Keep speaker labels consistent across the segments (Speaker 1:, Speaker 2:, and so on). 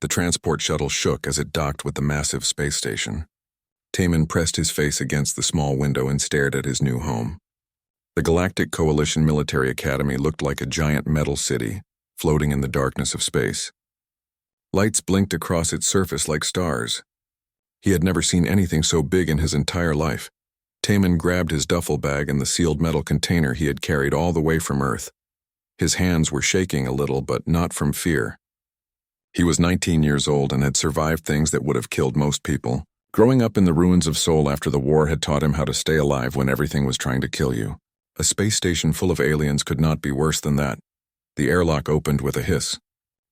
Speaker 1: The transport shuttle shook as it docked with the massive space station. Taman pressed his face against the small window and stared at his new home. The Galactic Coalition Military Academy looked like a giant metal city, floating in the darkness of space. Lights blinked across its surface like stars. He had never seen anything so big in his entire life. Taman grabbed his duffel bag and the sealed metal container he had carried all the way from Earth. His hands were shaking a little, but not from fear. He was 19 years old and had survived things that would have killed most people. Growing up in the ruins of Seoul after the war had taught him how to stay alive when everything was trying to kill you. A space station full of aliens could not be worse than that. The airlock opened with a hiss.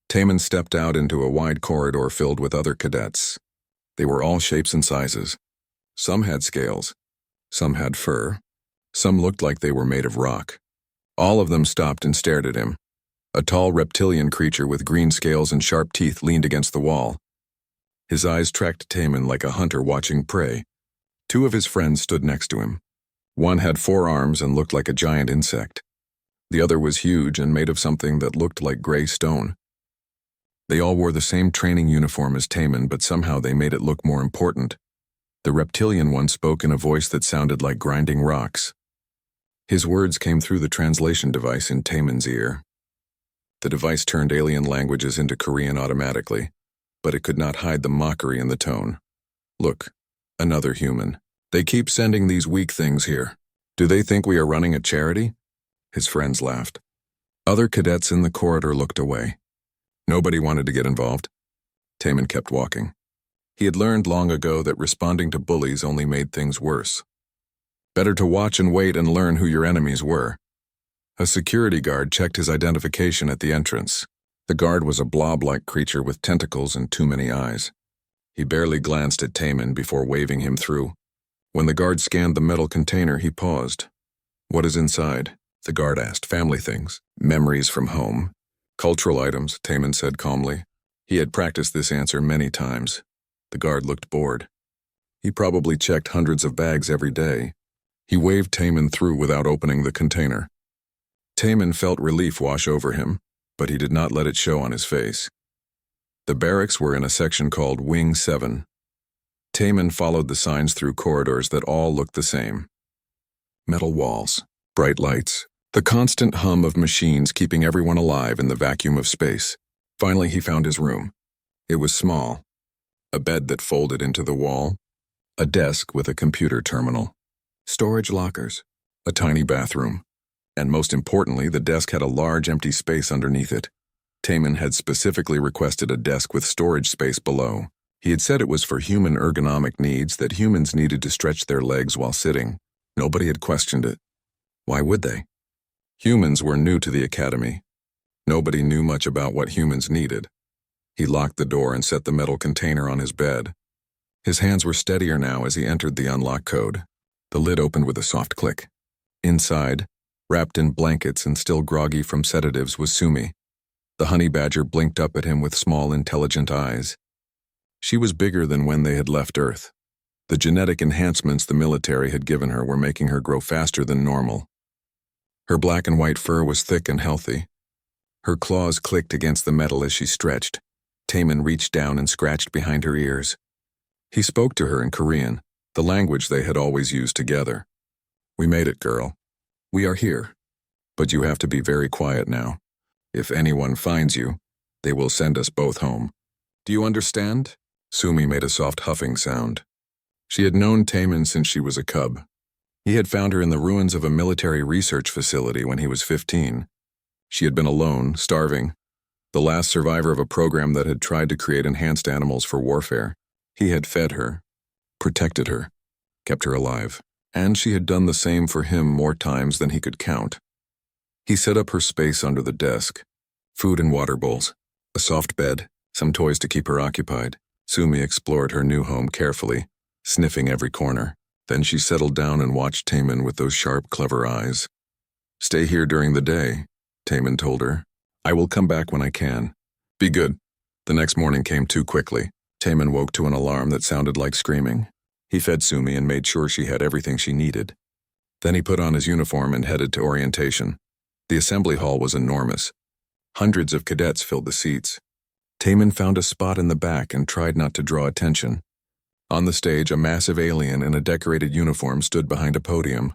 Speaker 1: Taman stepped out into a wide corridor filled with other cadets. They were all shapes and sizes. Some had scales. Some had fur. Some looked like they were made of rock. All of them stopped and stared at him. A tall reptilian creature with green scales and sharp teeth leaned against the wall. His eyes tracked Taman like a hunter watching prey. Two of his friends stood next to him. One had 4 arms and looked like a giant insect. The other was huge and made of something that looked like gray stone. They all wore the same training uniform as Taman, but somehow they made it look more important. The reptilian one spoke in a voice that sounded like grinding rocks. His words came through the translation device in Taman's ear. The device turned alien languages into Korean automatically, but it could not hide the mockery in the tone. Look, another human. They keep sending these weak things here. Do they think we are running a charity? His friends laughed. Other cadets in the corridor looked away. Nobody wanted to get involved. Taman kept walking. He had learned long ago that responding to bullies only made things worse. Better to watch and wait and learn who your enemies were. A security guard checked his identification at the entrance. The guard was a blob-like creature with tentacles and too many eyes. He barely glanced at Taman before waving him through. When the guard scanned the metal container, he paused. What is inside? The guard asked. Family things. Memories from home. Cultural items, Taman said calmly. He had practiced this answer many times. The guard looked bored. He probably checked hundreds of bags every day. He waved Taman through without opening the container. Taman felt relief wash over him, but he did not let it show on his face. The barracks were in a section called Wing 7. Taman followed the signs through corridors that all looked the same. Metal walls, bright lights, the constant hum of machines keeping everyone alive in the vacuum of space. Finally, he found his room. It was small. A bed that folded into the wall, a desk with a computer terminal, storage lockers, a tiny bathroom, and most importantly, the desk had a large empty space underneath it. Taman had specifically requested a desk with storage space below. He had said it was for human ergonomic needs, that humans needed to stretch their legs while sitting. Nobody had questioned it. Why would they? Humans were new to the academy. Nobody knew much about what humans needed. He locked the door and set the metal container on his bed. His hands were steadier now as he entered the unlock code. The lid opened with a soft click. Inside, wrapped in blankets and still groggy from sedatives, was Sumi. The honey badger blinked up at him with small, intelligent eyes. She was bigger than when they had left Earth. The genetic enhancements the military had given her were making her grow faster than normal. Her black and white fur was thick and healthy. Her claws clicked against the metal as she stretched. Taman reached down and scratched behind her ears. He spoke to her in Korean, the language they had always used together. We made it, girl. We are here. But you have to be very quiet now. If anyone finds you, they will send us both home. Do you understand? Sumi made a soft huffing sound. She had known Taman since she was a cub. He had found her in the ruins of a military research facility when he was 15. She had been alone, starving, the last survivor of a program that had tried to create enhanced animals for warfare. He had fed her, protected her, kept her alive, and she had done the same for him more times than he could count. He set up her space under the desk, food and water bowls, a soft bed, some toys to keep her occupied. Sumi explored her new home carefully, sniffing every corner. Then she settled down and watched Taman with those sharp, clever eyes. Stay here during the day, Taman told her. I will come back when I can. Be good. The next morning came too quickly. Taman woke to an alarm that sounded like screaming. He fed Sumi and made sure she had everything she needed. Then he put on his uniform and headed to orientation. The assembly hall was enormous. Hundreds of cadets filled the seats. Taman found a spot in the back and tried not to draw attention. On the stage, a massive alien in a decorated uniform stood behind a podium.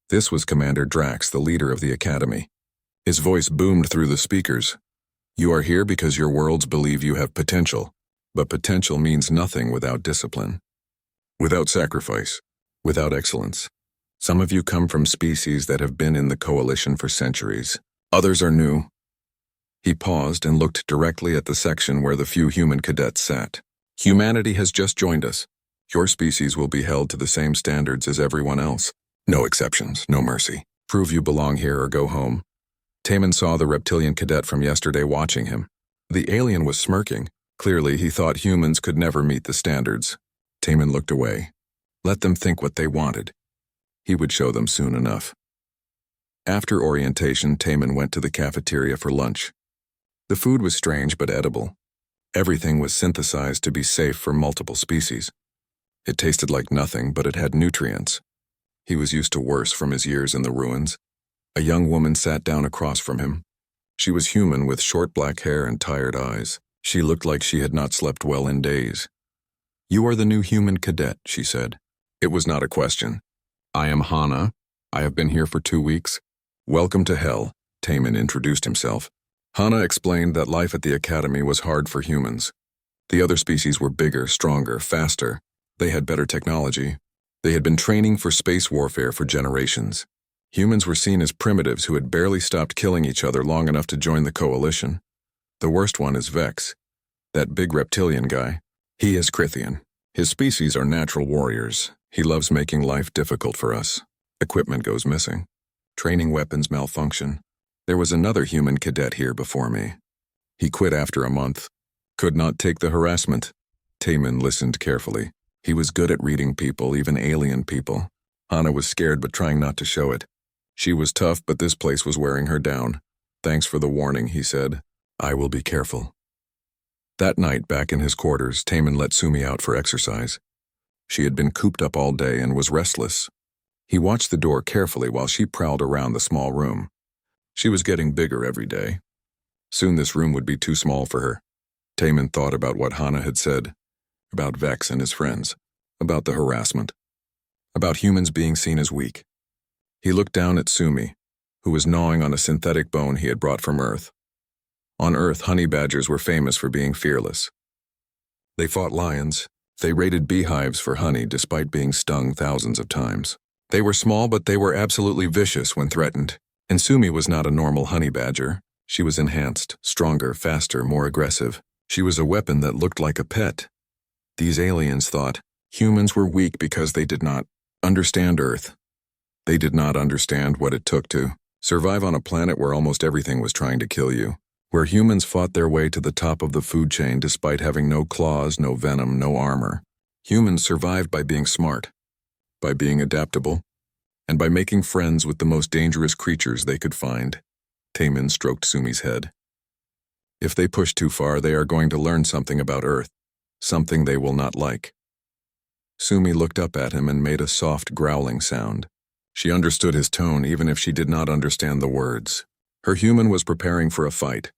Speaker 1: This was Commander Drax, the leader of the Academy. His voice boomed through the speakers. You are here because your worlds believe you have potential, but potential means nothing without discipline, without sacrifice, without excellence. Some of you come from species that have been in the coalition for centuries. Others are new. He paused and looked directly at the section where the few human cadets sat. Humanity has just joined us. Your species will be held to the same standards as everyone else. No exceptions, no mercy. Prove you belong here or go home. Taman saw the reptilian cadet from yesterday watching him. The alien was smirking. Clearly, he thought humans could never meet the standards. Taman looked away. Let them think what they wanted. He would show them soon enough. After orientation, Taman went to the cafeteria for lunch. The food was strange but edible. Everything was synthesized to be safe for multiple species. It tasted like nothing, but it had nutrients. He was used to worse from his years in the ruins. A young woman sat down across from him. She was human with short black hair and tired eyes. She looked like she had not slept well in days. You are the new human cadet, she said. It was not a question. I am Hana. I have been here for 2 weeks. Welcome to hell, Taman introduced himself. Hana explained that life at the Academy was hard for humans. The other species were bigger, stronger, faster. They had better technology. They had been training for space warfare for generations. Humans were seen as primitives who had barely stopped killing each other long enough to join the coalition. The worst one is Vex, that big reptilian guy. He is Krithian. His species are natural warriors. He loves making life difficult for us. Equipment goes missing. Training weapons malfunction. There was another human cadet here before me. He quit after a month. Could not take the harassment. Taman listened carefully. He was good at reading people, even alien people. Hana was scared but trying not to show it. She was tough, but this place was wearing her down. Thanks for the warning, he said. I will be careful. That night, back in his quarters, Taman let Sumi out for exercise. She had been cooped up all day and was restless. He watched the door carefully while she prowled around the small room. She was getting bigger every day. Soon this room would be too small for her. Taman thought about what Hana had said, about Vex and his friends, about the harassment, about humans being seen as weak. He looked down at Sumi, who was gnawing on a synthetic bone he had brought from Earth. On Earth, honey badgers were famous for being fearless. They fought lions. They raided beehives for honey despite being stung thousands of times. They were small, but they were absolutely vicious when threatened. And Sumi was not a normal honey badger. She was enhanced, stronger, faster, more aggressive. She was a weapon that looked like a pet. These aliens thought humans were weak because they did not understand Earth. They did not understand what it took to survive on a planet where almost everything was trying to kill you, where humans fought their way to the top of the food chain despite having no claws, no venom, no armor. Humans survived by being smart, by being adaptable, and by making friends with the most dangerous creatures they could find. Taman stroked Sumi's head. If they push too far, they are going to learn something about Earth, something they will not like. Sumi looked up at him and made a soft growling sound. She understood his tone even if she did not understand the words. Her human was preparing for a fight,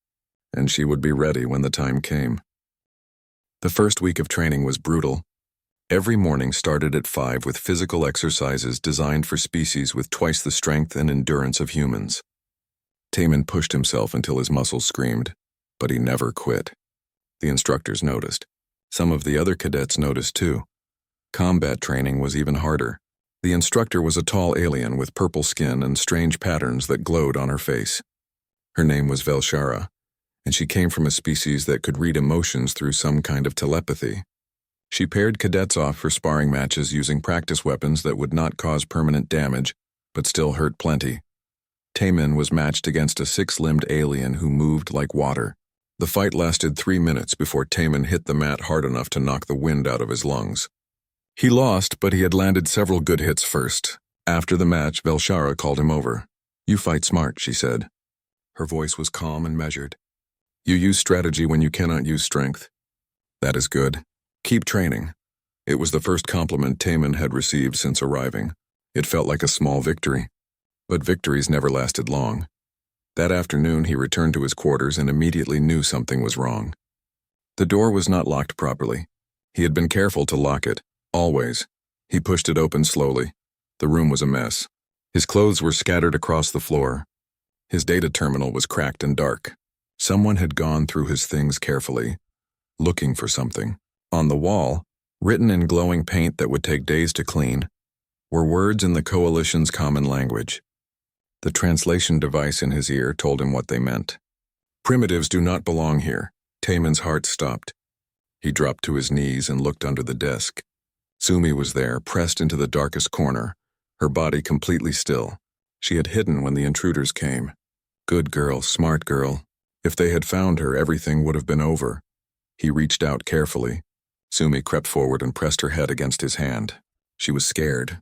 Speaker 1: and she would be ready when the time came. The first week of training was brutal. Every morning started at 5 with physical exercises designed for species with twice the strength and endurance of humans. Taman pushed himself until his muscles screamed, but he never quit. The instructors noticed. Some of the other cadets noticed too. Combat training was even harder. The instructor was a tall alien with purple skin and strange patterns that glowed on her face. Her name was Velshara, and she came from a species that could read emotions through some kind of telepathy. She paired cadets off for sparring matches using practice weapons that would not cause permanent damage, but still hurt plenty. Taman was matched against a 6-limbed alien who moved like water. The fight lasted 3 minutes before Taman hit the mat hard enough to knock the wind out of his lungs. He lost, but he had landed several good hits first. After the match, Velshara called him over. You fight smart, she said. Her voice was calm and measured. You use strategy when you cannot use strength. That is good. Keep training. It was the first compliment Taman had received since arriving. It felt like a small victory. But victories never lasted long. That afternoon, he returned to his quarters and immediately knew something was wrong. The door was not locked properly. He had been careful to lock it, always. He pushed it open slowly. The room was a mess. His clothes were scattered across the floor. His data terminal was cracked and dark. Someone had gone through his things carefully, looking for something. On the wall, written in glowing paint that would take days to clean, were words in the Coalition's common language. The translation device in his ear told him what they meant. Primitives do not belong here. Taemin's heart stopped. He dropped to his knees and looked under the desk. Sumi was there, pressed into the darkest corner, her body completely still. She had hidden when the intruders came. Good girl, smart girl. If they had found her, everything would have been over. He reached out carefully. Sumi crept forward and pressed her head against his hand. She was scared.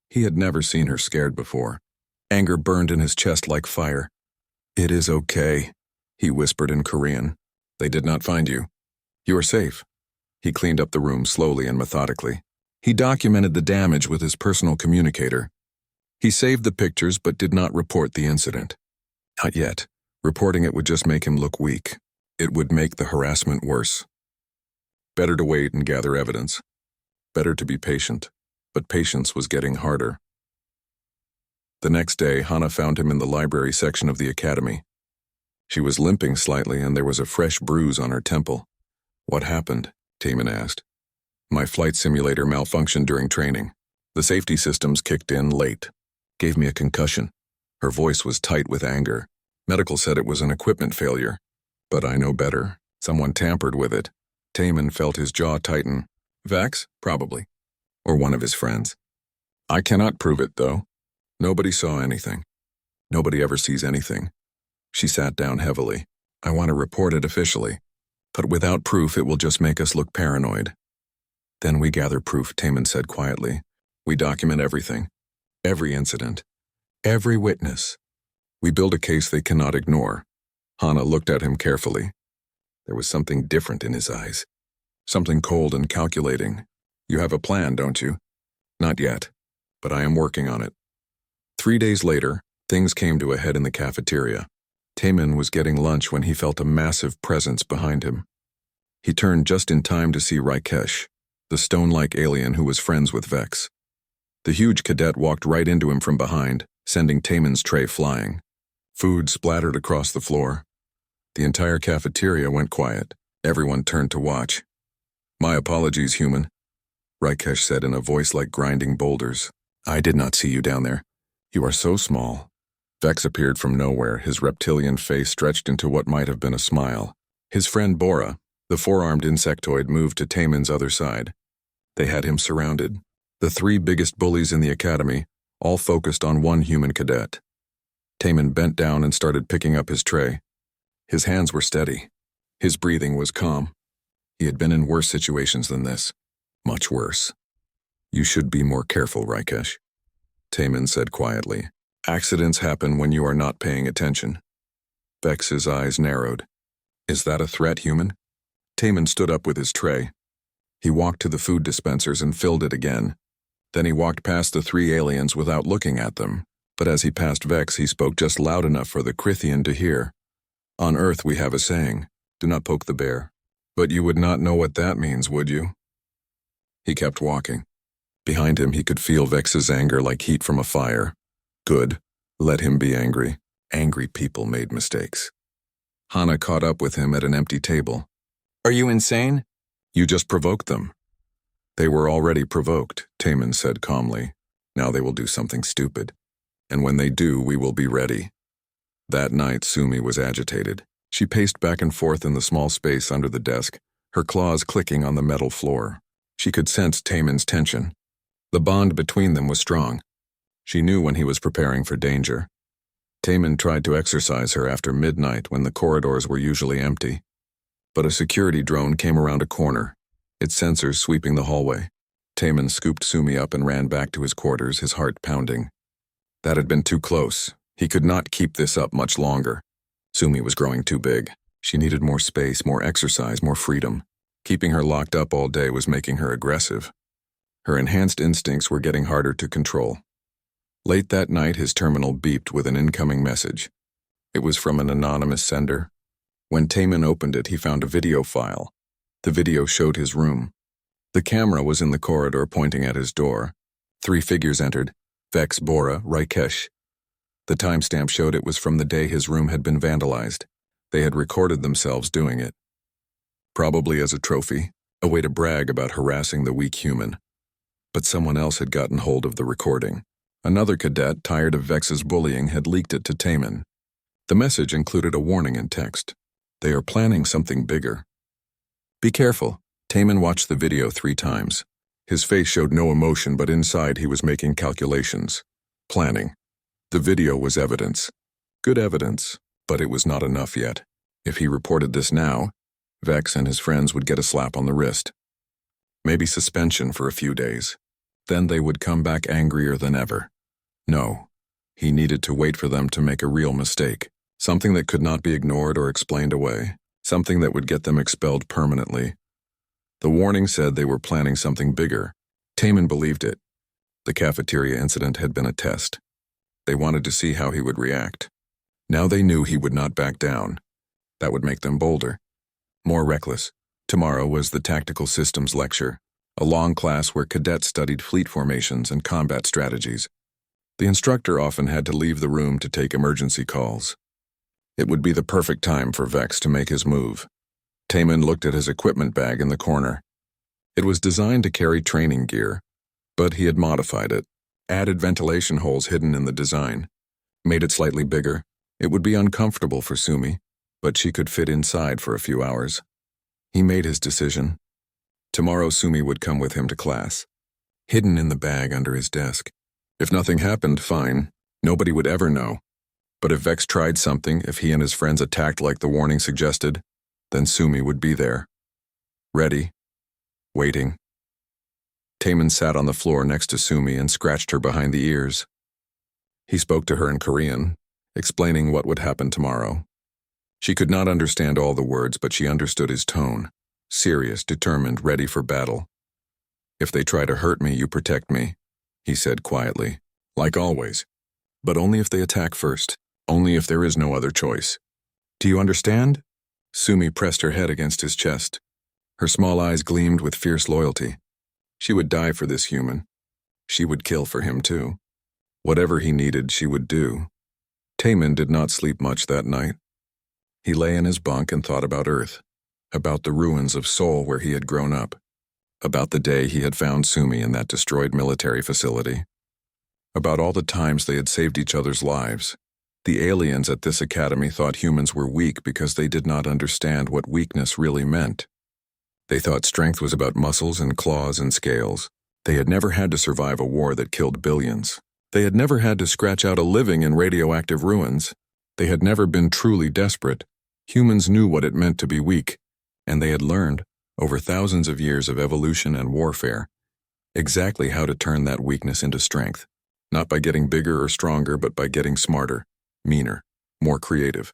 Speaker 1: He had never seen her scared before. Anger burned in his chest like fire. "It is okay," he whispered in Korean. "They did not find you. You are safe." He cleaned up the room slowly and methodically. He documented the damage with his personal communicator. He saved the pictures but did not report the incident. Not yet. Reporting it would just make him look weak. It would make the harassment worse. Better to wait and gather evidence. Better to be patient. But patience was getting harder. The next day, Hana found him in the library section of the academy. She was limping slightly and there was a fresh bruise on her temple. "What happened?" Taemin asked. "My flight simulator malfunctioned during training. The safety systems kicked in late. Gave me a concussion." Her voice was tight with anger. Medical said it was an equipment failure. But I know better. Someone tampered with it. Taemin felt his jaw tighten. Vex? Probably. Or one of his friends. I cannot prove it, though. Nobody saw anything. Nobody ever sees anything. She sat down heavily. I want to report it officially. But without proof, it will just make us look paranoid. Then we gather proof, Taemin said quietly. We document everything. Every incident. Every witness. We build a case they cannot ignore. Hana looked at him carefully. There was something different in his eyes. Something cold and calculating. You have a plan, don't you? Not yet, but I am working on it. 3 days later, things came to a head in the cafeteria. Taemin was getting lunch when he felt a massive presence behind him. He turned just in time to see Raikesh, the stone-like alien who was friends with Vex. The huge cadet walked right into him from behind, sending Taemin's tray flying. Food splattered across the floor. The entire cafeteria went quiet. Everyone turned to watch. My apologies, human, Raikesh said in a voice like grinding boulders. I did not see you down there. You are so small. Vex appeared from nowhere, his reptilian face stretched into what might have been a smile. His friend Bora, the four-armed insectoid, moved to Taemin's other side. They had him surrounded. The 3 biggest bullies in the academy, all focused on one human cadet. Taemin bent down and started picking up his tray. His hands were steady. His breathing was calm. He had been in worse situations than this. Much worse. You should be more careful, Raikesh, Taemin said quietly. Accidents happen when you are not paying attention. Vex's eyes narrowed. Is that a threat, human? Taemin stood up with his tray. He walked to the food dispensers and filled it again. Then he walked past the 3 aliens without looking at them. But as he passed Vex, he spoke just loud enough for the Krithian to hear. On Earth we have a saying, do not poke the bear. But you would not know what that means, would you? He kept walking. Behind him he could feel Vex's anger like heat from a fire. Good. Let him be angry. Angry people made mistakes. Hana caught up with him at an empty table. Are you insane? You just provoked them. They were already provoked, Taemin said calmly. Now they will do something stupid. And when they do, we will be ready. That night, Sumi was agitated. She paced back and forth in the small space under the desk, her claws clicking on the metal floor. She could sense Taemin's tension. The bond between them was strong. She knew when he was preparing for danger. Taemin tried to exercise her after midnight when the corridors were usually empty. But a security drone came around a corner, its sensors sweeping the hallway. Taemin scooped Sumi up and ran back to his quarters, his heart pounding. That had been too close. He could not keep this up much longer. Sumi was growing too big. She needed more space, more exercise, more freedom. Keeping her locked up all day was making her aggressive. Her enhanced instincts were getting harder to control. Late that night, his terminal beeped with an incoming message. It was from an anonymous sender. When Taemin opened it, he found a video file. The video showed his room. The camera was in the corridor pointing at his door. 3 figures entered: Vex, Bora, Raikesh. The timestamp showed it was from the day his room had been vandalized. They had recorded themselves doing it. Probably as a trophy, a way to brag about harassing the weak human. But someone else had gotten hold of the recording. Another cadet, tired of Vex's bullying, had leaked it to Taman. The message included a warning in text. They are planning something bigger. Be careful. Taman watched the video 3 times. His face showed no emotion, but inside he was making calculations. Planning. The video was evidence. Good evidence, but it was not enough yet. If he reported this now, Vex and his friends would get a slap on the wrist. Maybe suspension for a few days. Then they would come back angrier than ever. No, he needed to wait for them to make a real mistake. Something that could not be ignored or explained away. Something that would get them expelled permanently. The warning said they were planning something bigger. Taman believed it. The cafeteria incident had been a test. They wanted to see how he would react. Now they knew he would not back down. That would make them bolder. More reckless. Tomorrow was the Tactical Systems lecture, a long class where cadets studied fleet formations and combat strategies. The instructor often had to leave the room to take emergency calls. It would be the perfect time for Vex to make his move. Taman looked at his equipment bag in the corner. It was designed to carry training gear, but he had modified it, added ventilation holes hidden in the design, made it slightly bigger. It would be uncomfortable for Sumi, but she could fit inside for a few hours. He made his decision. Tomorrow Sumi would come with him to class, hidden in the bag under his desk. If nothing happened, fine. Nobody would ever know. But if Vex tried something, if he and his friends attacked like the warning suggested, then Sumi would be there. Ready. Waiting. Taman sat on the floor next to Sumi and scratched her behind the ears. He spoke to her in Korean, explaining what would happen tomorrow. She could not understand all the words, but she understood his tone. Serious, determined, ready for battle. If they try to hurt me, you protect me, he said quietly. Like always. But only if they attack first. Only if there is no other choice. Do you understand? Sumi pressed her head against his chest. Her small eyes gleamed with fierce loyalty. She would die for this human. She would kill for him too. Whatever he needed, she would do. Taman did not sleep much that night. He lay in his bunk and thought about Earth, about the ruins of Seoul where he had grown up, about the day he had found Sumi in that destroyed military facility, about all the times they had saved each other's lives. The aliens at this academy thought humans were weak because they did not understand what weakness really meant. They thought strength was about muscles and claws and scales. They had never had to survive a war that killed billions. They had never had to scratch out a living in radioactive ruins. They had never been truly desperate. Humans knew what it meant to be weak, and they had learned, over thousands of years of evolution and warfare, exactly how to turn that weakness into strength, not by getting bigger or stronger, but by getting smarter, meaner, more creative.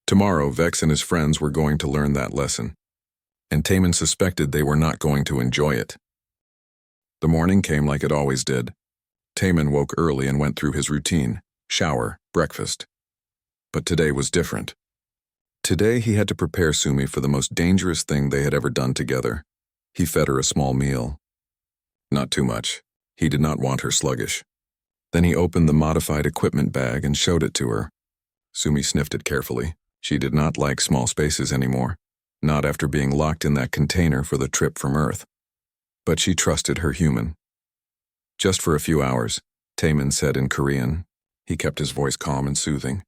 Speaker 1: Tomorrow, Vex and his friends were going to learn that lesson, and Taman suspected they were not going to enjoy it. The morning came like it always did. Taman woke early and went through his routine, shower, breakfast. But today was different. Today he had to prepare Sumi for the most dangerous thing they had ever done together. He fed her a small meal. Not too much. He did not want her sluggish. Then he opened the modified equipment bag and showed it to her. Sumi sniffed it carefully. She did not like small spaces anymore, not after being locked in that container for the trip from Earth. But she trusted her human. Just for a few hours, Taman said in Korean. He kept his voice calm and soothing.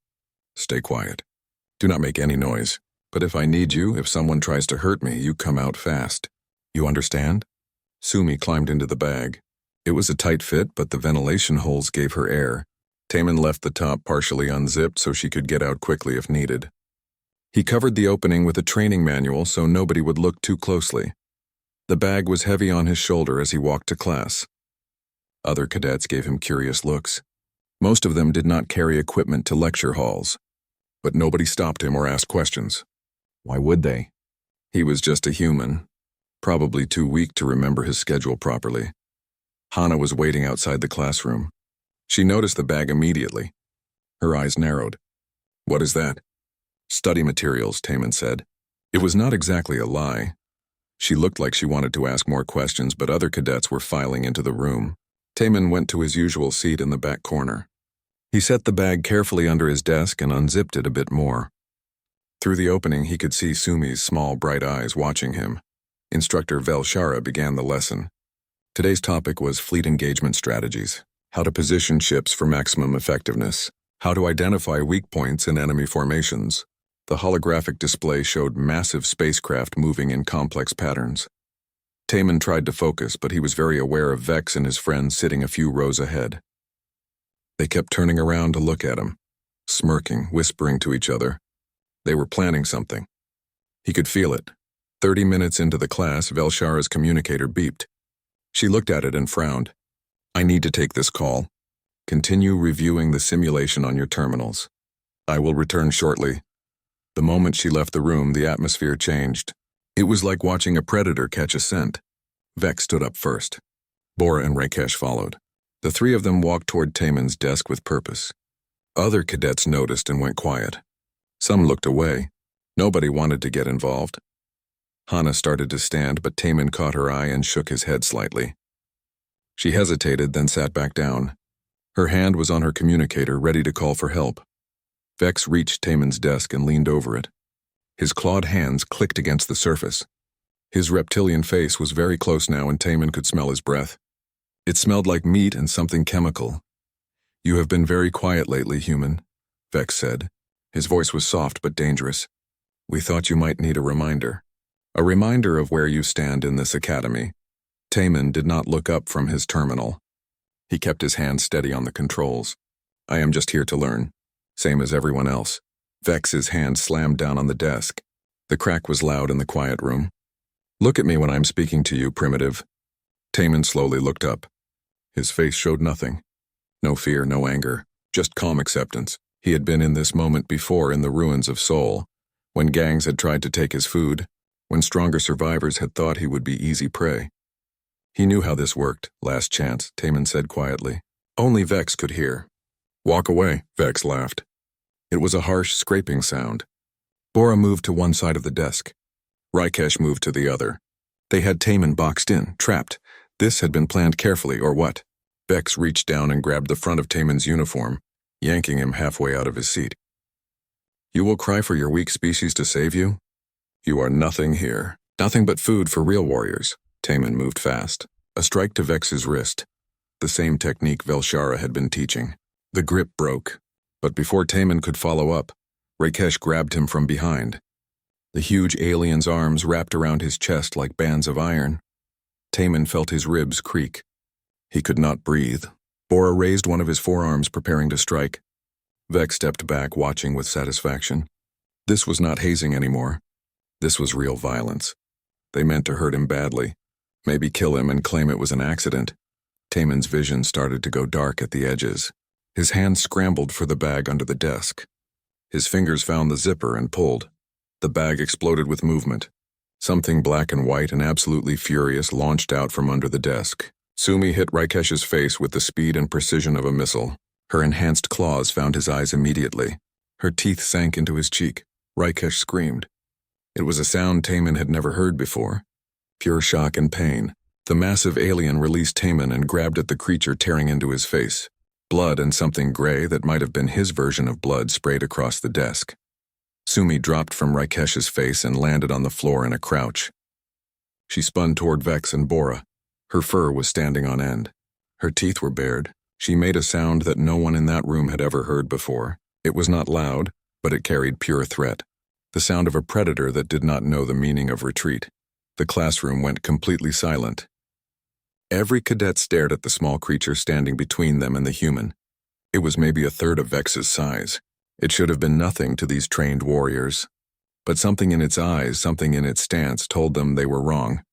Speaker 1: Stay quiet. Do not make any noise. But if I need you, if someone tries to hurt me, you come out fast. You understand? Sumi climbed into the bag. It was a tight fit, but the ventilation holes gave her air. Taman left the top partially unzipped so she could get out quickly if needed. He covered the opening with a training manual so nobody would look too closely. The bag was heavy on his shoulder as he walked to class. Other cadets gave him curious looks. Most of them did not carry equipment to lecture halls. But nobody stopped him or asked questions. Why would they? He was just a human, probably too weak to remember his schedule properly. Hana was waiting outside the classroom. She noticed the bag immediately. Her eyes narrowed. What is that? Study materials, Taman said. It was not exactly a lie. She looked like she wanted to ask more questions, but other cadets were filing into the room. Taman went to his usual seat in the back corner. He set the bag carefully under his desk and unzipped it a bit more. Through the opening, he could see Sumi's small, bright eyes watching him. Instructor Velshara began the lesson. Today's topic was fleet engagement strategies, how to position ships for maximum effectiveness, how to identify weak points in enemy formations. The holographic display showed massive spacecraft moving in complex patterns. Taman tried to focus, but he was very aware of Vex and his friends sitting a few rows ahead. They kept turning around to look at him, smirking, whispering to each other. They were planning something. He could feel it. 30 minutes into the class, Velshara's communicator beeped. She looked at it and frowned. I need to take this call. Continue reviewing the simulation on your terminals. I will return shortly. The moment she left the room, the atmosphere changed. It was like watching a predator catch a scent. Vex stood up first. Bora and Rakesh followed. The three of them walked toward Taman's desk with purpose. Other cadets noticed and went quiet. Some looked away. Nobody wanted to get involved. Hana started to stand, but Taman caught her eye and shook his head slightly. She hesitated, then sat back down. Her hand was on her communicator, ready to call for help. Vex reached Taman's desk and leaned over it. His clawed hands clicked against the surface. His reptilian face was very close now, and Taman could smell his breath. It smelled like meat and something chemical. You have been very quiet lately, human, Vex said. His voice was soft but dangerous. We thought you might need a reminder. A reminder of where you stand in this academy. Taman did not look up from his terminal. He kept his hand steady on the controls. I am just here to learn, same as everyone else. Vex's hand slammed down on the desk. The crack was loud in the quiet room. Look at me when I'm speaking to you, primitive. Taman slowly looked up. His face showed nothing. No fear, no anger, just calm acceptance. He had been in this moment before in the ruins of Seoul, when gangs had tried to take his food, when stronger survivors had thought he would be easy prey. He knew how this worked. Last chance, Taman said quietly. Only Vex could hear. Walk away, Vex laughed. It was a harsh, scraping sound. Bora moved to one side of the desk. Rakesh moved to the other. They had Taman boxed in, trapped. This had been planned carefully, or what? Vex reached down and grabbed the front of Taman's uniform, yanking him halfway out of his seat. You will cry for your weak species to save you? You are nothing here. Nothing but food for real warriors. Taman moved fast. A strike to Vex's wrist. The same technique Velshara had been teaching. The grip broke. But before Taman could follow up, Rakesh grabbed him from behind. The huge alien's arms wrapped around his chest like bands of iron. Taman felt his ribs creak. He could not breathe. Bora raised one of his forearms, preparing to strike. Vex stepped back, watching with satisfaction. This was not hazing anymore. This was real violence. They meant to hurt him badly, maybe kill him and claim it was an accident. Taman's vision started to go dark at the edges. His hand scrambled for the bag under the desk. His fingers found the zipper and pulled. The bag exploded with movement. Something black and white and absolutely furious launched out from under the desk. Sumi hit Rakesh's face with the speed and precision of a missile. Her enhanced claws found his eyes immediately. Her teeth sank into his cheek. Rakesh screamed. It was a sound Taman had never heard before. Pure shock and pain. The massive alien released Taman and grabbed at the creature, tearing into his face. Blood and something gray that might have been his version of blood sprayed across the desk. Sumi dropped from Rakesh's face and landed on the floor in a crouch. She spun toward Vex and Bora. Her fur was standing on end. Her teeth were bared. She made a sound that no one in that room had ever heard before. It was not loud, but it carried pure threat. The sound of a predator that did not know the meaning of retreat. The classroom went completely silent. Every cadet stared at the small creature standing between them and the human. It was maybe a third of Vex's size. It should have been nothing to these trained warriors. But something in its eyes, something in its stance, told them they were wrong.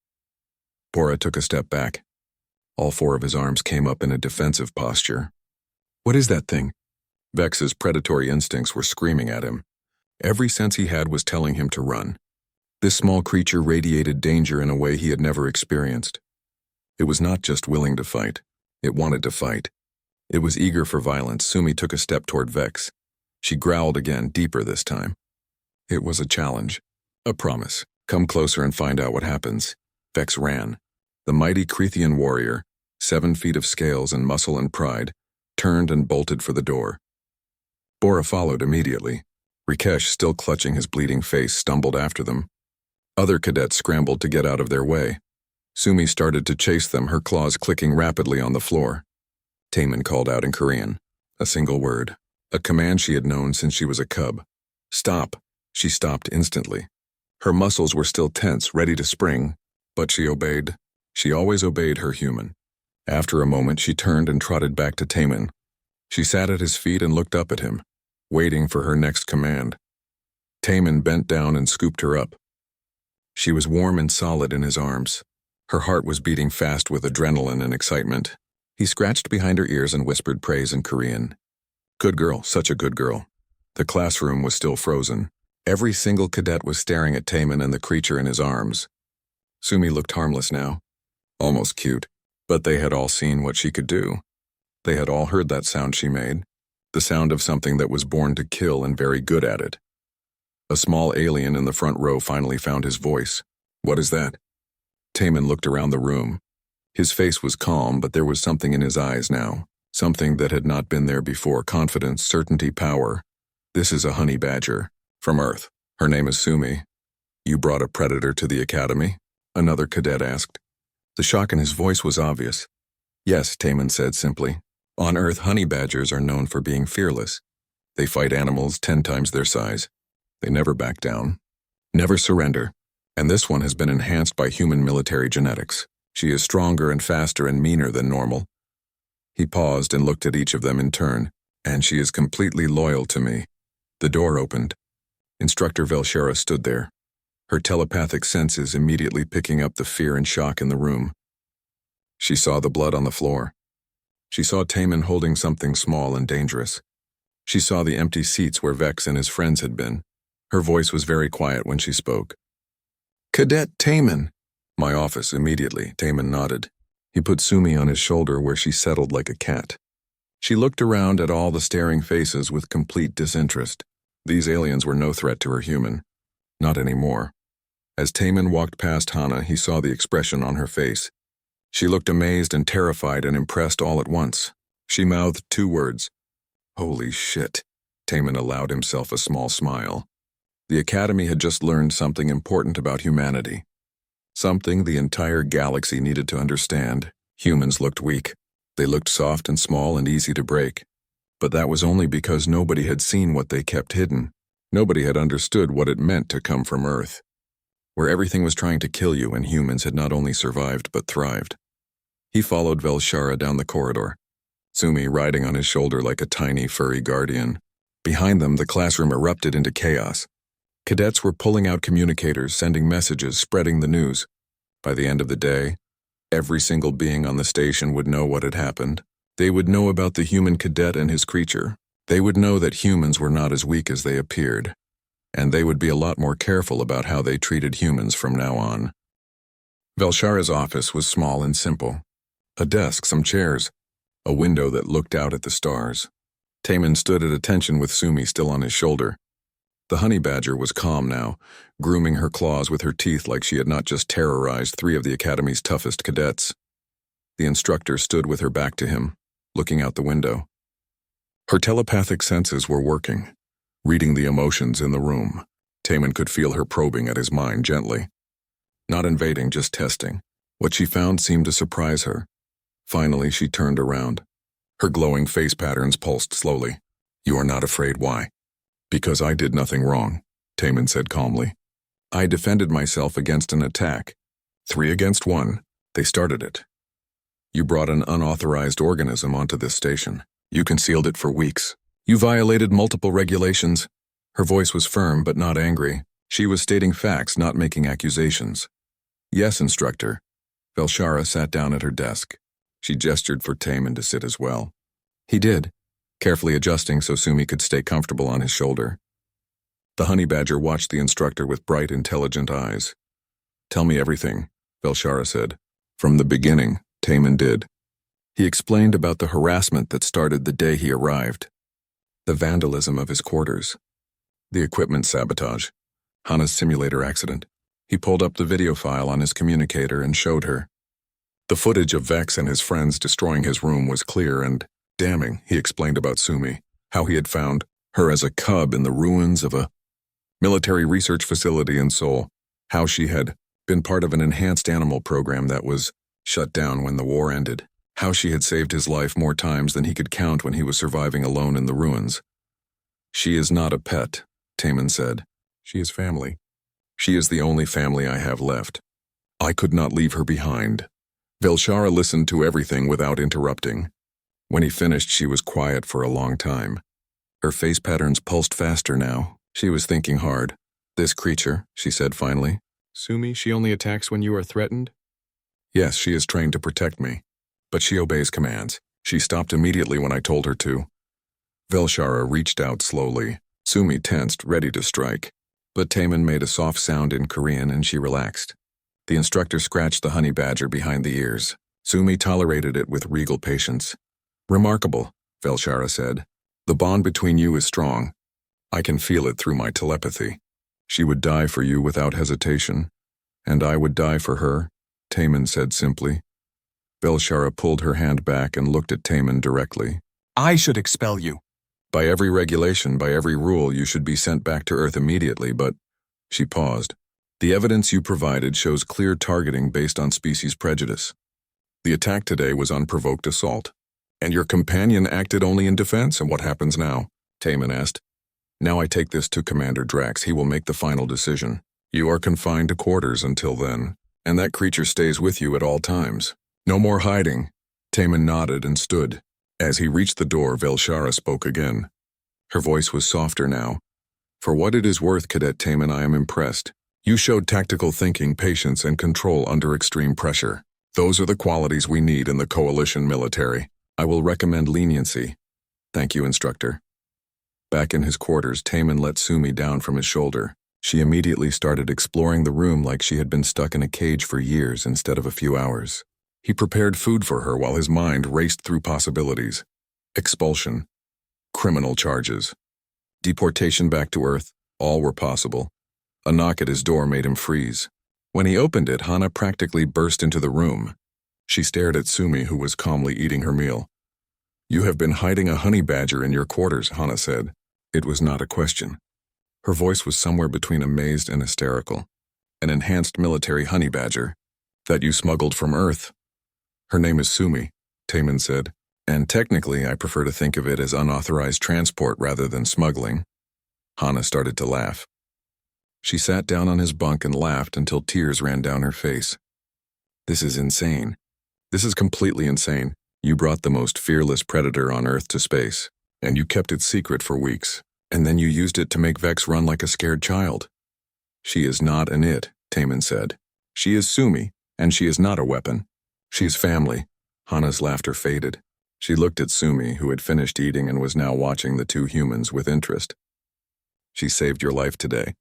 Speaker 1: Bora took a step back. All four of his arms came up in a defensive posture. What is that thing? Vex's predatory instincts were screaming at him. Every sense he had was telling him to run. This small creature radiated danger in a way he had never experienced. It was not just willing to fight. It wanted to fight. It was eager for violence. Sumi took a step toward Vex. She growled again, deeper this time. It was a challenge. "A promise. Come closer and find out what happens." Vex ran. The mighty Crethean warrior, 7 feet of scales and muscle and pride, turned and bolted for the door. Bora followed immediately. Rikesh, still clutching his bleeding face, stumbled after them. Other cadets scrambled to get out of their way. Sumi started to chase them, her claws clicking rapidly on the floor. Taemin called out in Korean. A single word. A command she had known since she was a cub. "Stop." She stopped instantly. Her muscles were still tense, ready to spring, but she obeyed. She always obeyed her human. After a moment, she turned and trotted back to Taemin. She sat at his feet and looked up at him, waiting for her next command. Taemin bent down and scooped her up. She was warm and solid in his arms. Her heart was beating fast with adrenaline and excitement. He scratched behind her ears and whispered praise in Korean. "Good girl, such a good girl." The classroom was still frozen. Every single cadet was staring at Taemin and the creature in his arms. Sumi looked harmless now, almost cute, but they had all seen what she could do. They had all heard that sound she made, the sound of something that was born to kill and very good at it. A small alien in the front row finally found his voice. "What is that?" Taemin looked around the room. His face was calm, but there was something in his eyes now, something that had not been there before: confidence, certainty, power. "This is a honey badger. From Earth. Her name is Sumi." "You brought a predator to the academy?" another cadet asked. The shock in his voice was obvious. "Yes," Taemin said simply. "On Earth, honey badgers are known for being fearless. They fight animals 10 times their size. They never back down, never surrender. And this one has been enhanced by human military genetics. She is stronger and faster and meaner than normal." He paused and looked at each of them in turn. "And she is completely loyal to me." The door opened. Instructor Velshara stood there, her telepathic senses immediately picking up the fear and shock in the room. She saw the blood on the floor. She saw Taemin holding something small and dangerous. She saw the empty seats where Vex and his friends had been. Her voice was very quiet when she spoke. "Cadet Taemin." "My office, immediately," Taemin nodded. He put Sumi on his shoulder where she settled like a cat. She looked around at all the staring faces with complete disinterest. These aliens were no threat to her human. Not anymore. As Taemin walked past Hana, he saw the expression on her face. She looked amazed and terrified and impressed all at once. She mouthed 2 words. "Holy shit." Taemin allowed himself a small smile. The Academy had just learned something important about humanity. Something the entire galaxy needed to understand. Humans looked weak. They looked soft and small and easy to break. But that was only because nobody had seen what they kept hidden. Nobody had understood what it meant to come from Earth, where everything was trying to kill you and humans had not only survived but thrived. He followed Velshara down the corridor, Sumi riding on his shoulder like a tiny furry guardian. Behind them, the classroom erupted into chaos. Cadets were pulling out communicators, sending messages, spreading the news. By the end of the day, every single being on the station would know what had happened. They would know about the human cadet and his creature. They would know that humans were not as weak as they appeared. And they would be a lot more careful about how they treated humans from now on. Velshara's office was small and simple. A desk, some chairs, a window that looked out at the stars. Taemin stood at attention with Sumi still on his shoulder. The honey badger was calm now, grooming her claws with her teeth like she had not just terrorized 3 of the Academy's toughest cadets. The instructor stood with her back to him, looking out the window. Her telepathic senses were working, reading the emotions in the room. Taemin could feel her probing at his mind gently. Not invading, just testing. What she found seemed to surprise her. Finally, she turned around. Her glowing face patterns pulsed slowly. "You are not afraid, why?" "Because I did nothing wrong," Taemin said calmly. "I defended myself against an attack. 3 against 1. They started it. You brought an unauthorized organism onto this station. You concealed it for weeks. You violated multiple regulations." Her voice was firm but not angry. She was stating facts, not making accusations. "Yes, instructor." Velshara sat down at her desk. She gestured for Taemin to sit as well. He did, carefully adjusting so Sumi could stay comfortable on his shoulder. The honey badger watched the instructor with bright, intelligent eyes. "Tell me everything," Velshara said. From the beginning, Taemin did. He explained about the harassment that started the day he arrived, the vandalism of his quarters, the equipment sabotage, Hana's simulator accident. He pulled up the video file on his communicator and showed her. The footage of Vex and his friends destroying his room was clear and damning. He explained about Sumi, how he had found her as a cub in the ruins of a military research facility in Seoul, how she had been part of an enhanced animal program that was shut down when the war ended, how she had saved his life more times than he could count when he was surviving alone in the ruins. She is not a pet, Taman said. She is family. She is the only family I have left. I could not leave her behind. Velshara listened to everything without interrupting. When he finished, she was quiet for a long time. Her face patterns pulsed faster now. She was thinking hard. This creature, she said finally. Sumi, she only attacks when you are threatened? Yes, she is trained to protect me. But she obeys commands. She stopped immediately when I told her to. Velshara reached out slowly. Sumi tensed, ready to strike. But Taman made a soft sound in Korean and she relaxed. The instructor scratched the honey badger behind the ears. Sumi tolerated it with regal patience. Remarkable, Velshara said. The bond between you is strong. I can feel it through my telepathy. She would die for you without hesitation. And I would die for her, Taman said simply. Velshara pulled her hand back and looked at Taman directly. I should expel you. By every regulation, by every rule, you should be sent back to Earth immediately, but... She paused. The evidence you provided shows clear targeting based on species prejudice. The attack today was unprovoked assault. And your companion acted only in defense, and what happens now? Taman asked. Now I take this to Commander Drax. He will make the final decision. You are confined to quarters until then, and that creature stays with you at all times. No more hiding. Taman nodded and stood. As he reached the door, Velshara spoke again. Her voice was softer now. For what it is worth, Cadet Taman, I am impressed. You showed tactical thinking, patience, and control under extreme pressure. Those are the qualities we need in the coalition military. I will recommend leniency. Thank you, instructor. Back in his quarters, Taman let Sumi down from his shoulder. She immediately started exploring the room like she had been stuck in a cage for years instead of a few hours. He prepared food for her while his mind raced through possibilities. Expulsion. Criminal charges. Deportation back to Earth. All were possible. A knock at his door made him freeze. When he opened it, Hana practically burst into the room. She stared at Sumi, who was calmly eating her meal. You have been hiding a honey badger in your quarters, Hana said. It was not a question. Her voice was somewhere between amazed and hysterical. An enhanced military honey badger. That you smuggled from Earth. Her name is Sumi, Taman said, and technically I prefer to think of it as unauthorized transport rather than smuggling. Hana started to laugh. She sat down on his bunk and laughed until tears ran down her face. This is insane. This is completely insane. You brought the most fearless predator on Earth to space, and you kept it secret for weeks, and then you used it to make Vex run like a scared child. She is not an it, Taman said. She is Sumi, and she is not a weapon. She is family. Hana's laughter faded. She looked at Sumi, who had finished eating and was now watching the two humans with interest. She saved your life today.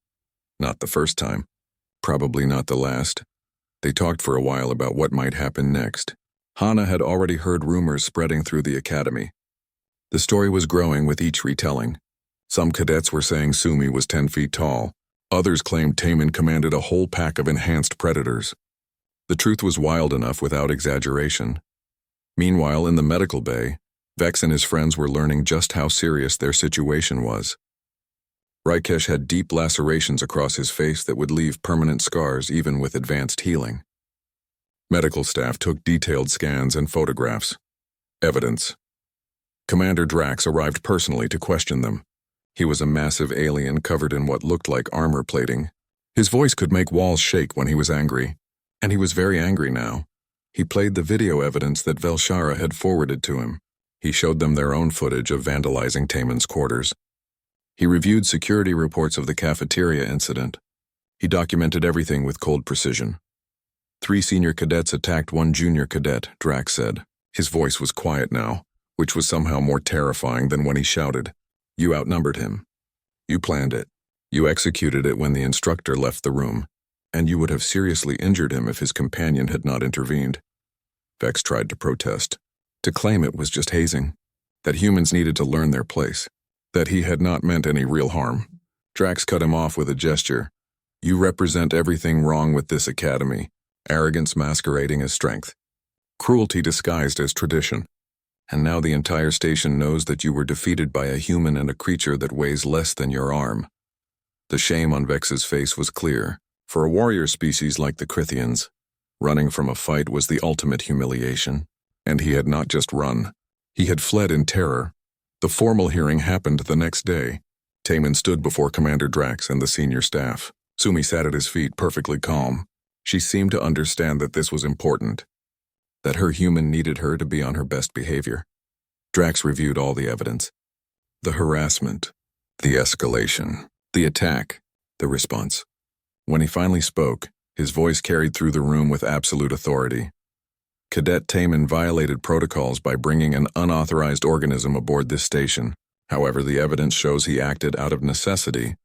Speaker 1: Not the first time. Probably not the last. They talked for a while about what might happen next. Hana had already heard rumors spreading through the academy. The story was growing with each retelling. Some cadets were saying Sumi was 10 feet tall. Others claimed Taman commanded a whole pack of enhanced predators. The truth was wild enough without exaggeration. Meanwhile, in the medical bay, Vex and his friends were learning just how serious their situation was. Raikesh had deep lacerations across his face that would leave permanent scars even with advanced healing. Medical staff took detailed scans and photographs. Evidence. Commander Drax arrived personally to question them. He was a massive alien covered in what looked like armor plating. His voice could make walls shake when he was angry, and he was very angry now. He played the video evidence that Velshara had forwarded to him. He showed them their own footage of vandalizing Taman's quarters. He reviewed security reports of the cafeteria incident. He documented everything with cold precision. 3 senior cadets attacked 1 junior cadet, Drax said. His voice was quiet now, which was somehow more terrifying than when he shouted. You outnumbered him. You planned it. You executed it when the instructor left the room, and you would have seriously injured him if his companion had not intervened. Vex tried to protest, to claim it was just hazing, that humans needed to learn their place, that he had not meant any real harm. Drax cut him off with a gesture. You represent everything wrong with this academy, arrogance masquerading as strength, cruelty disguised as tradition. And now the entire station knows that you were defeated by a human and a creature that weighs less than your arm. The shame on Vex's face was clear. For a warrior species like the Crithians, running from a fight was the ultimate humiliation. And he had not just run. He had fled in terror. The formal hearing happened the next day. Taman stood before Commander Drax and the senior staff. Sumi sat at his feet, perfectly calm. She seemed to understand that this was important, that her human needed her to be on her best behavior. Drax reviewed all the evidence. The harassment, the escalation, the attack, the response. When he finally spoke, his voice carried through the room with absolute authority. Cadet Taman violated protocols by bringing an unauthorized organism aboard this station. However, the evidence shows he acted out of necessity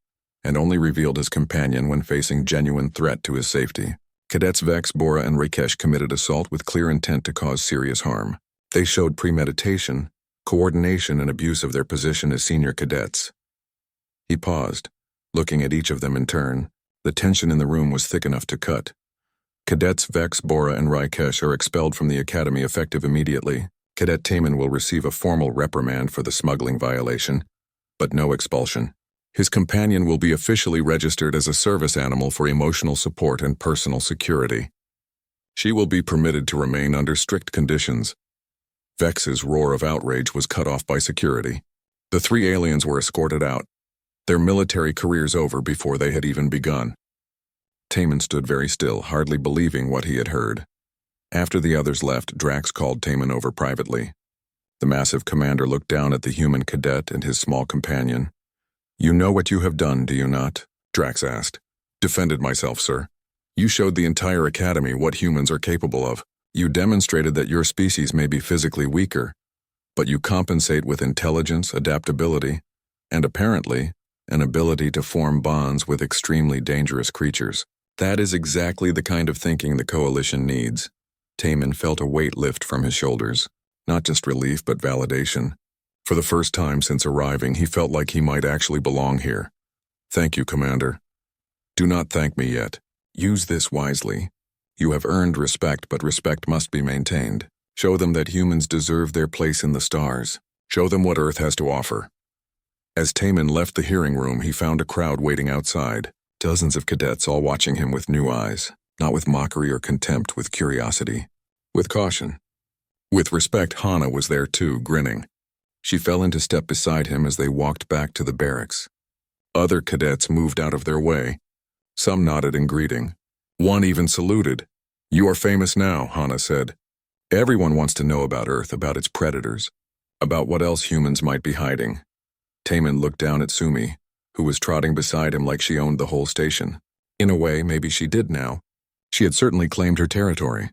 Speaker 1: and only revealed his companion when facing genuine threat to his safety. Cadets Vex, Bora, and Rakesh committed assault with clear intent to cause serious harm. They showed premeditation, coordination, and abuse of their position as senior cadets. He paused, looking at each of them in turn. The tension in the room was thick enough to cut. Cadets Vex, Bora, and Rakesh are expelled from the academy effective immediately. Cadet Taman will receive a formal reprimand for the smuggling violation, but no expulsion. His companion will be officially registered as a service animal for emotional support and personal security. She will be permitted to remain under strict conditions. Vex's roar of outrage was cut off by security. The three aliens were escorted out, their military careers over before they had even begun. Taman stood very still, hardly believing what he had heard. After the others left, Drax called Taman over privately. The massive commander looked down at the human cadet and his small companion. "You know what you have done, do you not?" Drax asked. "Defended myself, sir. You showed the entire academy what humans are capable of. You demonstrated that your species may be physically weaker, but you compensate with intelligence, adaptability, and apparently, an ability to form bonds with extremely dangerous creatures. That is exactly the kind of thinking the Coalition needs." Taman felt a weight lift from his shoulders. Not just relief, but validation. For the first time since arriving, he felt like he might actually belong here. "Thank you, Commander. Do not thank me yet. Use this wisely. You have earned respect, but respect must be maintained. Show them that humans deserve their place in the stars. Show them what Earth has to offer." As Taman left the hearing room, he found a crowd waiting outside. Dozens of cadets all watching him with new eyes, not with mockery or contempt, with curiosity, with caution. With respect, Hana was there too, grinning. She fell into step beside him as they walked back to the barracks. Other cadets moved out of their way. Some nodded in greeting. One even saluted. "You are famous now," Hana said. "Everyone wants to know about Earth, about its predators, about what else humans might be hiding." Taman looked down at Sumi, who was trotting beside him like she owned the whole station. In a way, maybe she did now. She had certainly claimed her territory.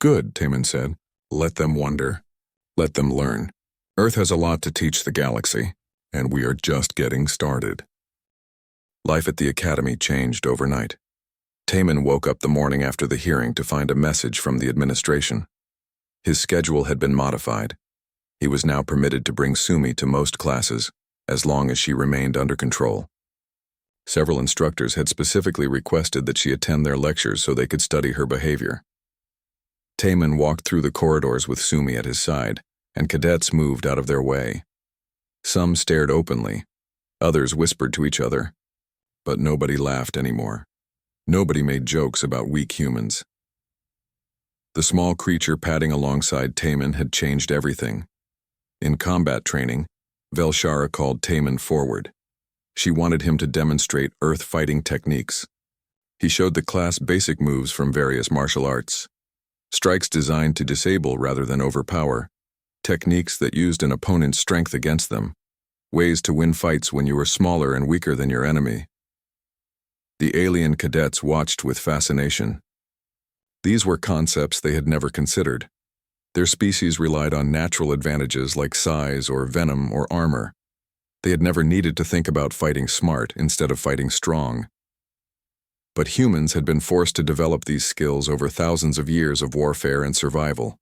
Speaker 1: "Good," Taman said. "Let them wonder. Let them learn. Earth has a lot to teach the galaxy, and we are just getting started." Life at the academy changed overnight. Taman woke up the morning after the hearing to find a message from the administration. His schedule had been modified. He was now permitted to bring Sumi to most classes, as long as she remained under control. Several instructors had specifically requested that she attend their lectures so they could study her behavior. Taman walked through the corridors with Sumi at his side, and cadets moved out of their way. Some stared openly, others whispered to each other, but nobody laughed anymore. Nobody made jokes about weak humans. The small creature padding alongside Taman had changed everything. In combat training, Velshara called Taman forward. She wanted him to demonstrate Earth fighting techniques. He showed the class basic moves from various martial arts. Strikes designed to disable rather than overpower. Techniques that used an opponent's strength against them. Ways to win fights when you were smaller and weaker than your enemy. The alien cadets watched with fascination. These were concepts they had never considered. Their species relied on natural advantages like size or venom or armor. They had never needed to think about fighting smart instead of fighting strong. But humans had been forced to develop these skills over thousands of years of warfare and survival.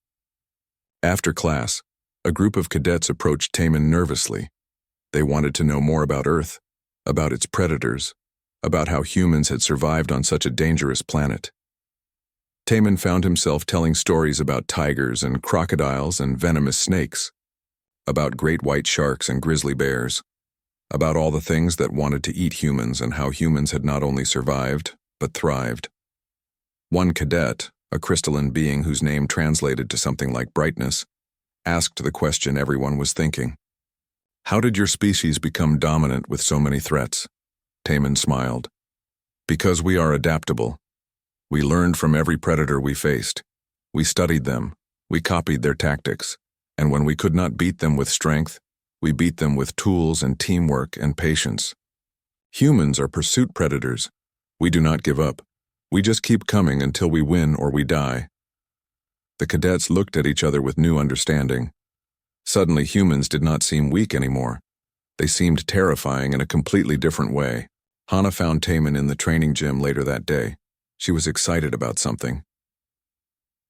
Speaker 1: After class, a group of cadets approached Taman nervously. They wanted to know more about Earth, about its predators, about how humans had survived on such a dangerous planet. Taman found himself telling stories about tigers and crocodiles and venomous snakes, about great white sharks and grizzly bears, about all the things that wanted to eat humans and how humans had not only survived, but thrived. One cadet, a crystalline being whose name translated to something like brightness, asked the question everyone was thinking. "How did your species become dominant with so many threats?" Taman smiled. "Because we are adaptable. We learned from every predator we faced. We studied them, we copied their tactics, and when we could not beat them with strength, we beat them with tools and teamwork and patience. Humans are pursuit predators. We do not give up. We just keep coming until we win or we die." The cadets looked at each other with new understanding. Suddenly, humans did not seem weak anymore. They seemed terrifying in a completely different way. Hana found Taman in the training gym later that day. She was excited about something.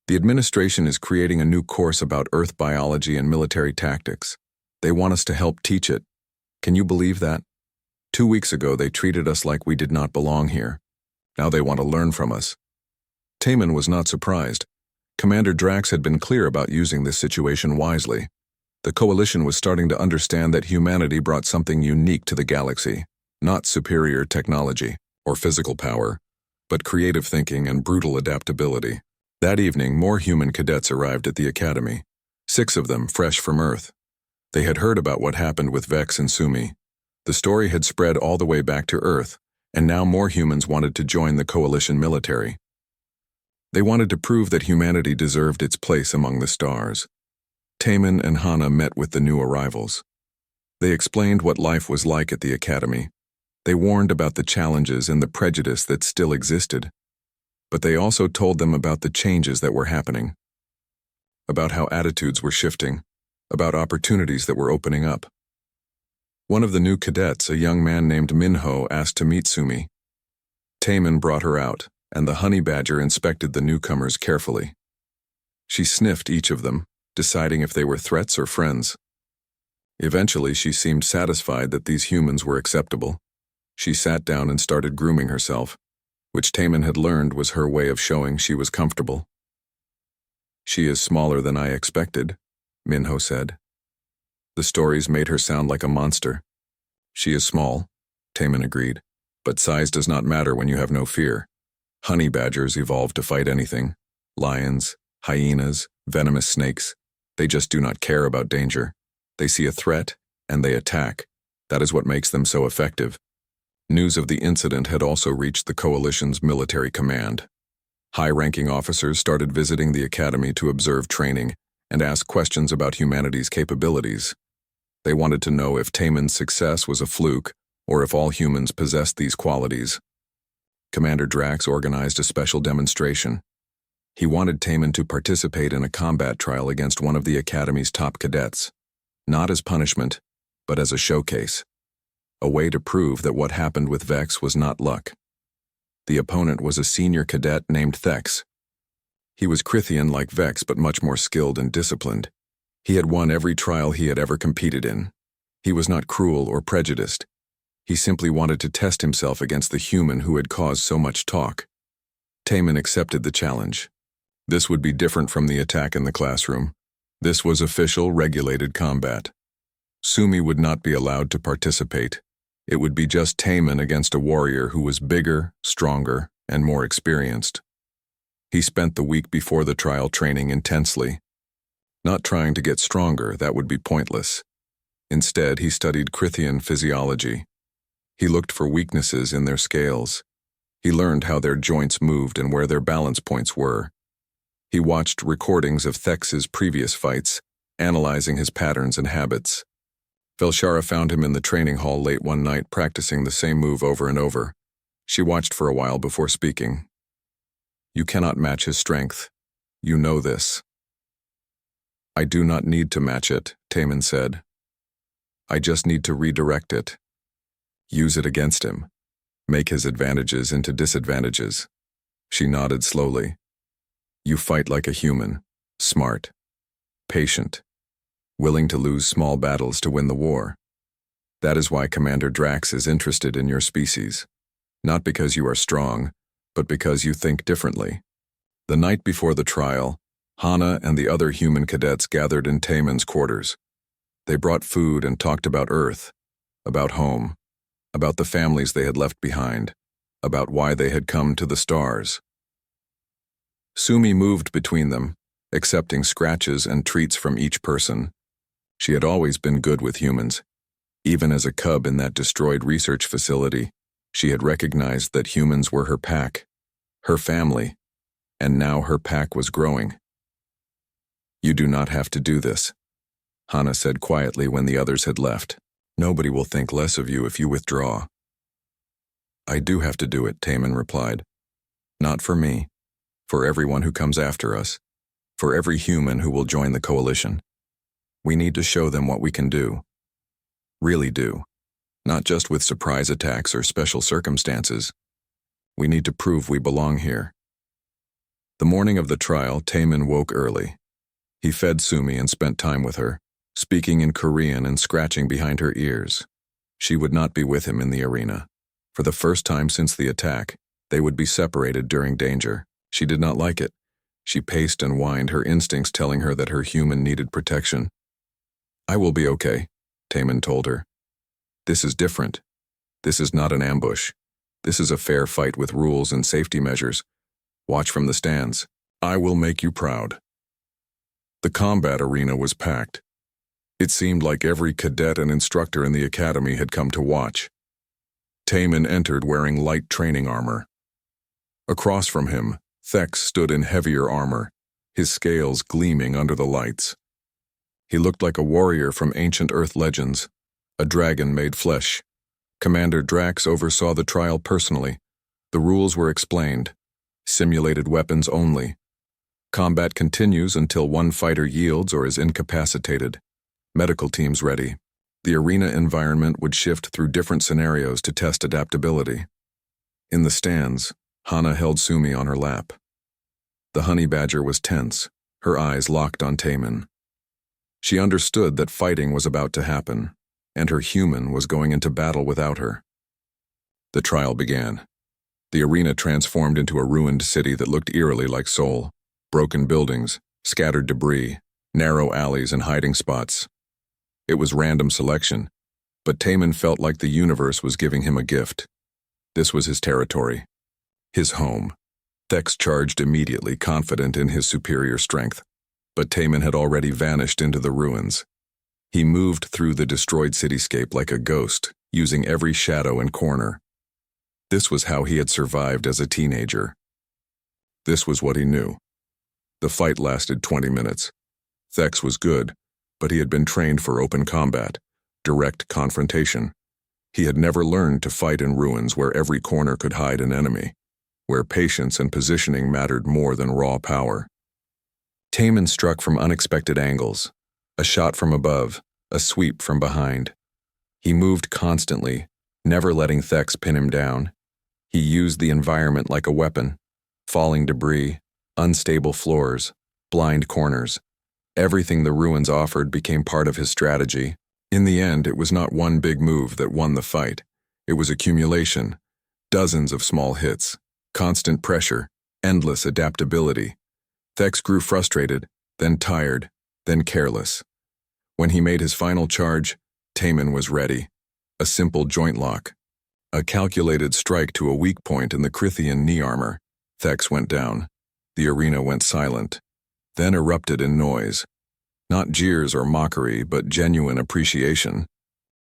Speaker 1: "The administration is creating a new course about Earth biology and military tactics. They want us to help teach it. Can you believe that? 2 weeks ago, they treated us like we did not belong here. Now they want to learn from us." Taman was not surprised. Commander Drax had been clear about using this situation wisely. The Coalition was starting to understand that humanity brought something unique to the galaxy, not superior technology or physical power, but creative thinking and brutal adaptability. That evening, more human cadets arrived at the academy, 6 of them fresh from Earth. They had heard about what happened with Vex and Sumi. The story had spread all the way back to Earth, and now more humans wanted to join the Coalition military. They wanted to prove that humanity deserved its place among the stars. Taman and Hana met with the new arrivals. They explained what life was like at the academy. They warned about the challenges and the prejudice that still existed. But they also told them about the changes that were happening, about how attitudes were shifting, about opportunities that were opening up. One of the new cadets, a young man named Minho, asked to meet Sumi. Taman brought her out, and the honey badger inspected the newcomers carefully. She sniffed each of them, deciding if they were threats or friends. Eventually, she seemed satisfied that these humans were acceptable. She sat down and started grooming herself, which Taman had learned was her way of showing she was comfortable. "She is smaller than I expected," Minho said. The stories made her sound like a monster. "She is small," Taman agreed, "but size does not matter when you have no fear. Honey badgers evolved to fight anything. Lions, hyenas, venomous snakes. They just do not care about danger. They see a threat, and they attack. That is what makes them so effective." News of the incident had also reached the Coalition's military command. High-ranking officers started visiting the academy to observe training and ask questions about humanity's capabilities. They wanted to know if Taman's success was a fluke or if all humans possessed these qualities. Commander Drax organized a special demonstration. He wanted Taman to participate in a combat trial against one of the academy's top cadets, not as punishment, but as a showcase. A way to prove that what happened with Vex was not luck. The opponent was a senior cadet named Thex. He was Crithian like Vex, but much more skilled and disciplined. He had won every trial he had ever competed in. He was not cruel or prejudiced. He simply wanted to test himself against the human who had caused so much talk. Taman accepted the challenge. This would be different from the attack in the classroom. This was official, regulated combat. Sumi would not be allowed to participate. It would be just Taman against a warrior who was bigger, stronger, and more experienced. He spent the week before the trial training intensely. Not trying to get stronger, that would be pointless. Instead, he studied Crithian physiology. He looked for weaknesses in their scales. He learned how their joints moved and where their balance points were. He watched recordings of Thex's previous fights, analyzing his patterns and habits. Velshara found him in the training hall late one night practicing the same move over and over. She watched for a while before speaking. "You cannot match his strength. You know this." "I do not need to match it," Taman said. "I just need to redirect it. Use it against him. Make his advantages into disadvantages." She nodded slowly. "You fight like a human, smart, patient, willing to lose small battles to win the war. That is why Commander Drax is interested in your species. Not because you are strong, but because you think differently. The night before the trial, Hana and the other human cadets gathered in Taemin's quarters. They brought food and talked about Earth, about home, about the families they had left behind, about why they had come to the stars. Sumi moved between them, accepting scratches and treats from each person. She had always been good with humans. Even as a cub in that destroyed research facility, she had recognized that humans were her pack, her family, and now her pack was growing. "You do not have to do this," Hana said quietly when the others had left. "Nobody will think less of you if you withdraw." "I do have to do it," Taemin replied. "Not for me, for everyone who comes after us, for every human who will join the coalition. We need to show them what we can do. Really do. Not just with surprise attacks or special circumstances. We need to prove we belong here." The morning of the trial, Taemin woke early. He fed Sumi and spent time with her, speaking in Korean and scratching behind her ears. She would not be with him in the arena. For the first time since the attack, they would be separated during danger. She did not like it. She paced and whined, her instincts telling her that her human needed protection. "I will be okay," Taemin told her. "This is different. This is not an ambush. This is a fair fight with rules and safety measures. Watch from the stands. I will make you proud." The combat arena was packed. It seemed like every cadet and instructor in the academy had come to watch. Taemin entered wearing light training armor. Across from him, Thex stood in heavier armor, his scales gleaming under the lights. He looked like a warrior from ancient Earth legends, a dragon made flesh. Commander Drax oversaw the trial personally. The rules were explained. Simulated weapons only. Combat continues until one fighter yields or is incapacitated. Medical teams ready. The arena environment would shift through different scenarios to test adaptability. In the stands, Hana held Sumi on her lap. The honey badger was tense, her eyes locked on Taemin. She understood that fighting was about to happen, and her human was going into battle without her. The trial began. The arena transformed into a ruined city that looked eerily like Seoul. Broken buildings, scattered debris, narrow alleys and hiding spots. It was random selection, but Taemin felt like the universe was giving him a gift. This was his territory, his home. Thex charged immediately, confident in his superior strength, but Taemin had already vanished into the ruins. He moved through the destroyed cityscape like a ghost, using every shadow and corner. This was how he had survived as a teenager. This was what he knew. The fight lasted 20 minutes. Thex was good, but he had been trained for open combat, direct confrontation. He had never learned to fight in ruins where every corner could hide an enemy, where patience and positioning mattered more than raw power. Taemin struck from unexpected angles, a shot from above, a sweep from behind. He moved constantly, never letting Thex pin him down. He used the environment like a weapon, falling debris, unstable floors, blind corners. Everything the ruins offered became part of his strategy. In the end, it was not one big move that won the fight. It was accumulation, dozens of small hits, constant pressure, endless adaptability. Thex grew frustrated, then tired, then careless. When he made his final charge, Taemin was ready. A simple joint lock. A calculated strike to a weak point in the Crithian knee armor. Thex went down. The arena went silent, then erupted in noise. Not jeers or mockery, but genuine appreciation.